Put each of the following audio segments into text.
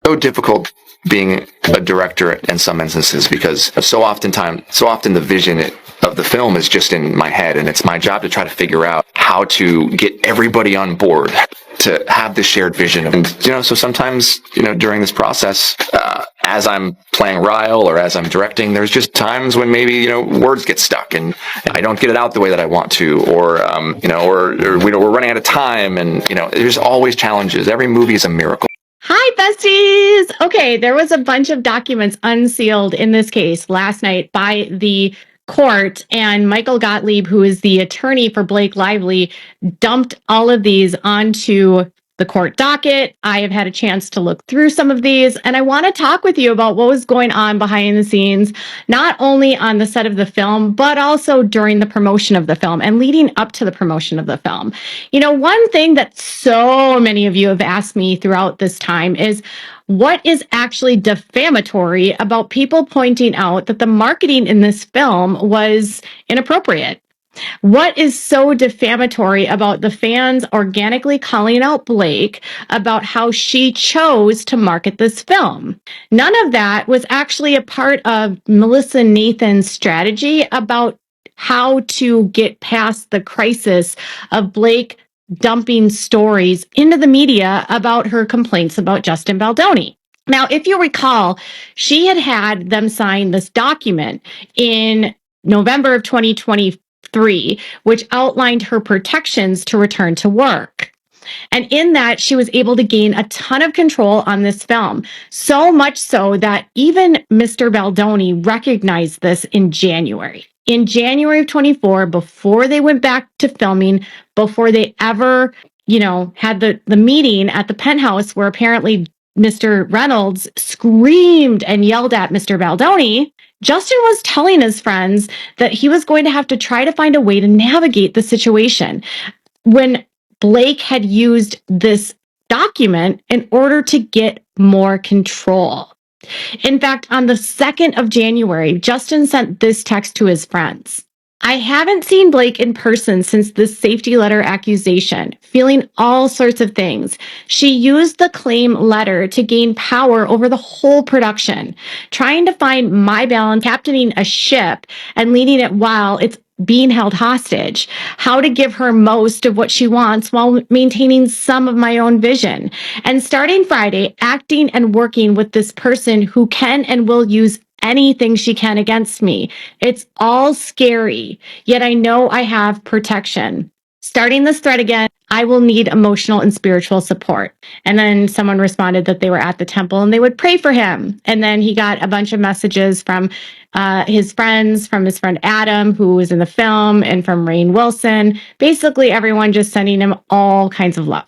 so difficult being a director in some instances, because so often the vision of the film is just in my head, and it's my job to try to figure out how to get everybody on board to have this shared vision. And, so sometimes, during this process, as I'm playing Ryle or as I'm directing, there's just times when maybe, words get stuck and I don't get it out the way that I want to, or we're running out of time, and, there's always challenges. Every movie is a miracle. Hi, besties! Okay, there was a bunch of documents unsealed in this case last night by the court, and Michael Gottlieb, who is the attorney for Blake Lively, dumped all of these onto the court docket. I have had a chance to look through some of these, and I want to talk with you about what was going on behind the scenes, not only on the set of the film, but also during the promotion of the film and leading up to the promotion of the film. One thing that so many of you have asked me throughout this time is, what is actually defamatory about people pointing out that the marketing in this film was inappropriate? What is so defamatory about the fans organically calling out Blake about how she chose to market this film? None of that was actually a part of Melissa Nathan's strategy about how to get past the crisis of Blake dumping stories into the media about her complaints about Justin Baldoni. Now, if you recall, she had them sign this document in November of 2023, which outlined her protections to return to work. And in that, she was able to gain a ton of control on this film, so much so that even Mr. Baldoni recognized this in January. In January of 24, before they went back to filming, before they ever, had the meeting at the penthouse where apparently Mr. Reynolds screamed and yelled at Mr. Baldoni, Justin was telling his friends that he was going to have to try to find a way to navigate the situation. When Blake had used this document in order to get more control. In fact, on the 2nd of January, Justin sent this text to his friends. I haven't seen Blake in person since this safety letter accusation, feeling all sorts of things. She used the claim letter to gain power over the whole production, trying to find my balance, captaining a ship and leading it while it's being held hostage, how to give her most of what she wants while maintaining some of my own vision. And starting Friday, acting and working with this person who can and will use anything she can against me. It's all scary, yet I know I have protection. Starting this thread again, I will need emotional and spiritual support. And then someone responded that they were at the temple and they would pray for him. And then he got a bunch of messages from his friends, from his friend Adam, who was in the film, and from Rainn Wilson. Basically, everyone just sending him all kinds of love.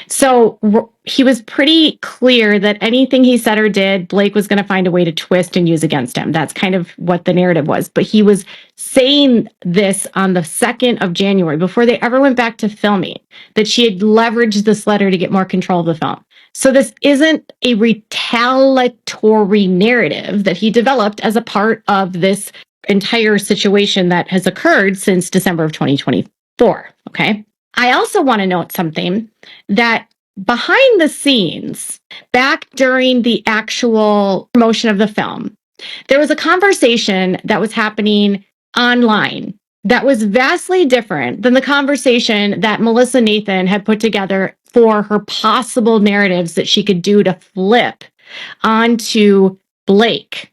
So he was pretty clear that anything he said or did, Blake was going to find a way to twist and use against him. That's kind of what the narrative was. But he was saying this on the 2nd of January, before they ever went back to filming, that she had leveraged this letter to get more control of the film. So this isn't a retaliatory narrative that he developed as a part of this entire situation that has occurred since December of 2024, okay? I also want to note something that behind the scenes, back during the actual promotion of the film, there was a conversation that was happening online that was vastly different than the conversation that Melissa Nathan had put together for her possible narratives that she could do to flip onto Blake.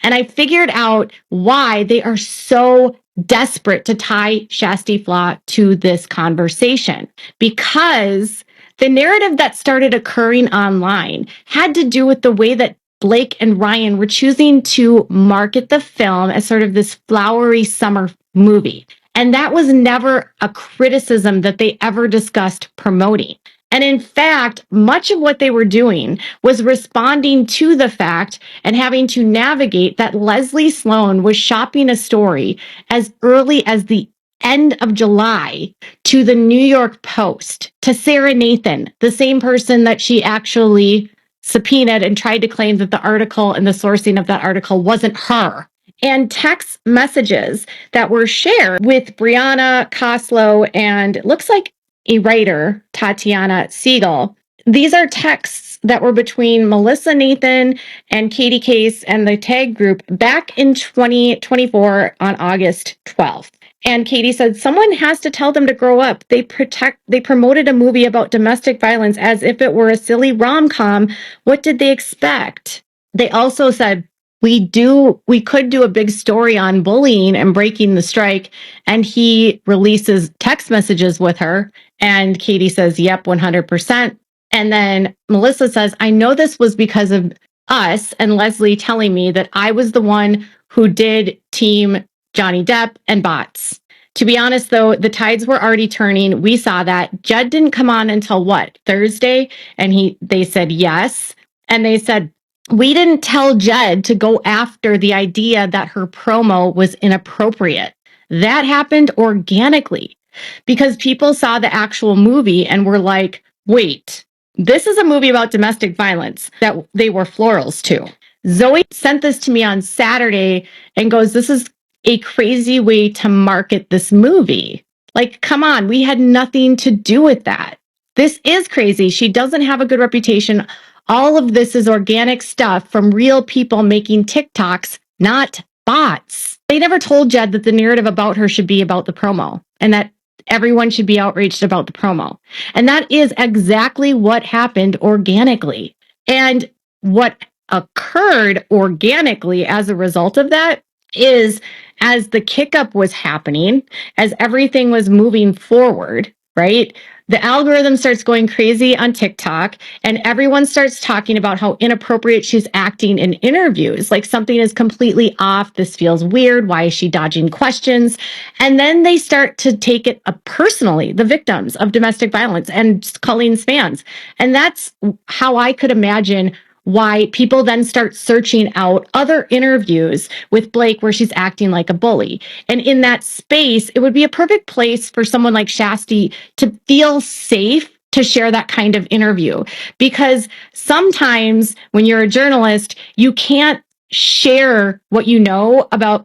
And I figured out why they are so desperate to tie Shasti Flaw to this conversation, because the narrative that started occurring online had to do with the way that Blake and Ryan were choosing to market the film as sort of this flowery summer movie. And that was never a criticism that they ever discussed promoting. And in fact, much of what they were doing was responding to the fact and having to navigate that Leslie Sloan was shopping a story as early as the end of July to the New York Post, to Sarah Nathan, the same person that she actually subpoenaed and tried to claim that the article and the sourcing of that article wasn't her. And text messages that were shared with Brianna Koslow and it looks like a writer, Tatiana Siegel, these are texts that were between Melissa Nathan and Katie Case and the tag group back in 2024 on August 12th. And Katie said, someone has to tell them to grow up. They promoted a movie about domestic violence as if it were a silly rom-com. What did they expect? They also said, we could do a big story on bullying and breaking the strike. And he releases text messages with her. And Katie says, yep, 100%. And then Melissa says, I know this was because of us and Leslie telling me that I was the one who did team Johnny Depp and bots. To be honest, though, the tides were already turning. We saw that. Judd didn't come on until what, Thursday? And they said yes. And they said, we didn't tell Judd to go after the idea that her promo was inappropriate. That happened organically because people saw the actual movie and were like, wait, this is a movie about domestic violence that they were florals to. Zoe sent this to me on Saturday and goes, this is a crazy way to market this movie. Like, come on, we had nothing to do with that. This is crazy. She doesn't have a good reputation. All of this is organic stuff from real people making TikToks, not bots. They never told Jed that the narrative about her should be about the promo and that everyone should be outraged about the promo. And that is exactly what happened organically. And what occurred organically as a result of that is as the kick up was happening, as everything was moving forward, right? The algorithm starts going crazy on TikTok and everyone starts talking about how inappropriate she's acting in interviews. Like something is completely off. This feels weird. Why is she dodging questions? And then they start to take it personally, the victims of domestic violence and Colleen's fans. And that's how I could imagine why people then start searching out other interviews with Blake where she's acting like a bully. And in that space, it would be a perfect place for someone like Shasti to feel safe to share that kind of interview. Because sometimes when you're a journalist, you can't share what you know about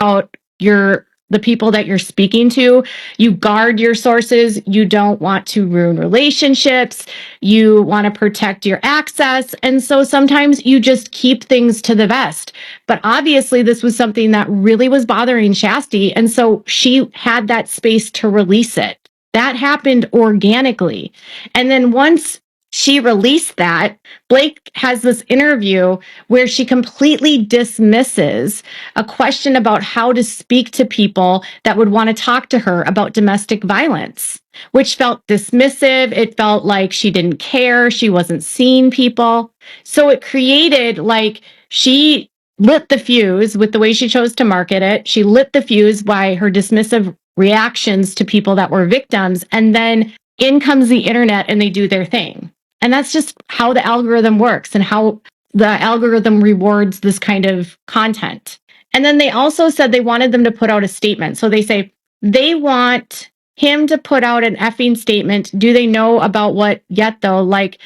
the people that you're speaking to. You guard your sources. You don't want to ruin relationships. You want to protect your access. And so sometimes you just keep things to the vest. But obviously this was something that really was bothering Shasti. And so she had that space to release it. That happened organically. And then once she released that, Blake has this interview where she completely dismisses a question about how to speak to people that would want to talk to her about domestic violence, which felt dismissive. It felt like she didn't care. She wasn't seeing people. So it created like she lit the fuse with the way she chose to market it. She lit the fuse by her dismissive reactions to people that were victims. And then in comes the internet and they do their thing. And that's just how the algorithm works and how the algorithm rewards this kind of content. And then they also said they wanted them to put out a statement. So they say they want him to put out an effing statement. Do they know about what yet, though? Like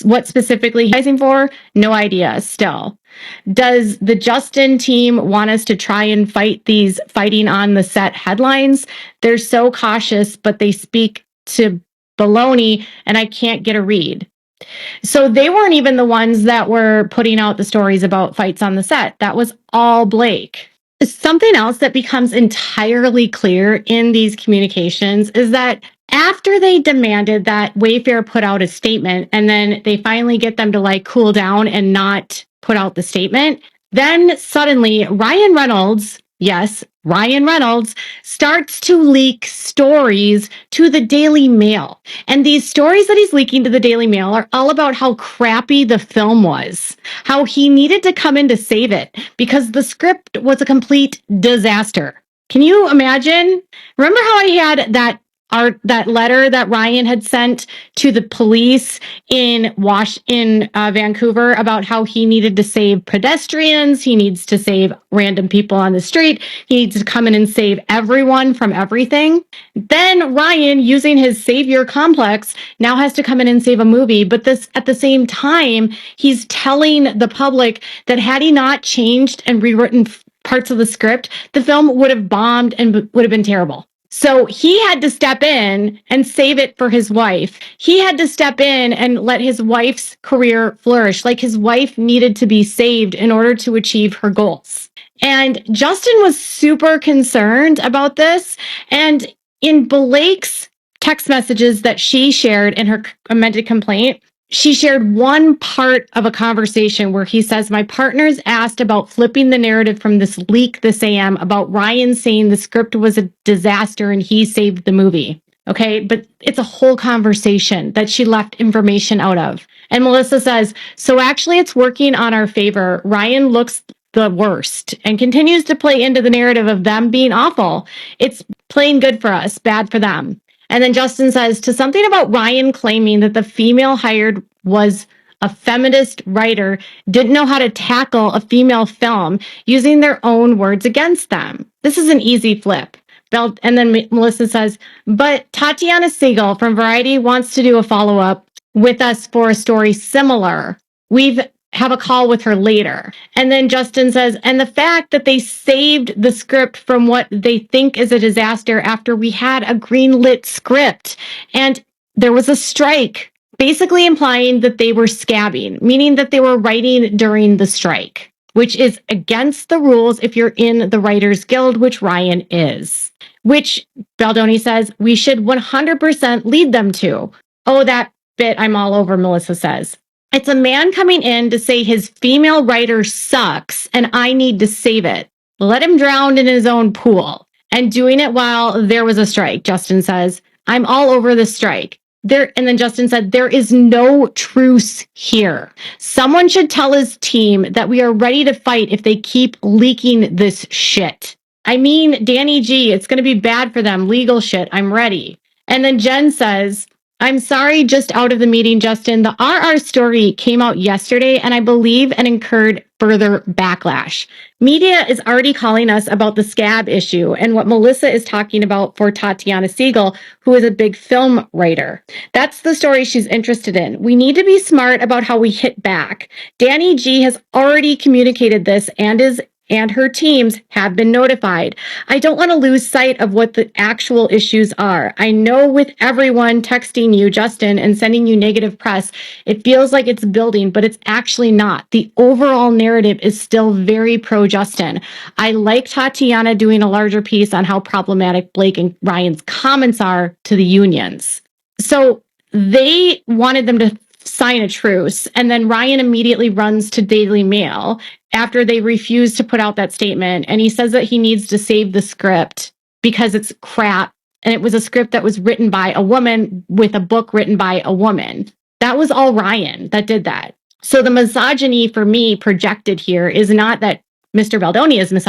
what specifically he's fighting for? No idea still. Does the Justin team want us to try and fight these fighting on the set headlines? They're so cautious, but they speak to baloney, and I can't get a read. So they weren't even the ones that were putting out the stories about fights on the set. That was all Blake. Something else that becomes entirely clear in these communications is that after they demanded that Wayfair put out a statement and then they finally get them to like cool down and not put out the statement, then suddenly Ryan Reynolds, yes, Ryan Reynolds, starts to leak stories to the Daily Mail. And these stories that he's leaking to the Daily Mail are all about how crappy the film was, how he needed to come in to save it because the script was a complete disaster. Can you imagine? Remember how I had that letter that Ryan had sent to the police in Vancouver about how he needed to save pedestrians, he needs to save random people on the street, he needs to come in and save everyone from everything. Then Ryan, using his savior complex, now has to come in and save a movie. But this at the same time, he's telling the public that had he not changed and rewritten parts of the script, the film would have bombed and would have been terrible. So he had to step in and save it for his wife. He had to step in and let his wife's career flourish. Like his wife needed to be saved in order to achieve her goals. And Justin was super concerned about this. And in Blake's text messages that she shared in her amended complaint, she shared one part of a conversation where he says, my partners asked about flipping the narrative from this leak this AM about Ryan saying the script was a disaster and he saved the movie. Okay, but it's a whole conversation that she left information out of. And Melissa says, so actually it's working on our favor. Ryan looks the worst and continues to play into the narrative of them being awful. It's playing good for us, bad for them. And then Justin says to something about Ryan claiming that the female hired was a feminist writer, didn't know how to tackle a female film using their own words against them. This is an easy flip. And then Melissa says, but Tatiana Siegel from Variety wants to do a follow-up with us for a story similar. We've have a call with her later. And then Justin says, and the fact that they saved the script from what they think is a disaster after we had a greenlit script and there was a strike, basically implying that they were scabbing, meaning that they were writing during the strike, which is against the rules if you're in the Writers Guild, which Ryan is, which Baldoni says we should 100% lead them to. Oh, that bit I'm all over, Melissa says. It's a man coming in to say his female writer sucks and I need to save it. Let him drown in his own pool. And doing it while there was a strike, Justin says. I'm all over the strike. And then Justin said, there is no truce here. Someone should tell his team that we are ready to fight if they keep leaking this shit. I mean, Danny G, it's going to be bad for them. Legal shit. I'm ready. And then Jen says, I'm sorry, just out of the meeting, Justin. The RR story came out yesterday, and I believe and incurred further backlash. Media is already calling us about the scab issue and what Melissa is talking about for Tatiana Siegel, who is a big film writer. That's the story she's interested in. We need to be smart about how we hit back. Danny G has already communicated this and her teams have been notified. I don't want to lose sight of what the actual issues are. I know with everyone texting you, Justin, and sending you negative press, it feels like it's building, but it's actually not. The overall narrative is still very pro-Justin. I like Tatiana doing a larger piece on how problematic Blake and Ryan's comments are to the unions. So they wanted them to sign a truce, and then Ryan immediately runs to Daily Mail after they refuse to put out that statement, and he says that he needs to save the script because it's crap, and it was a script that was written by a woman with a book written by a woman. That was all Ryan that did that. So the misogyny for me projected here is not that Mr. Baldoni is misogynist.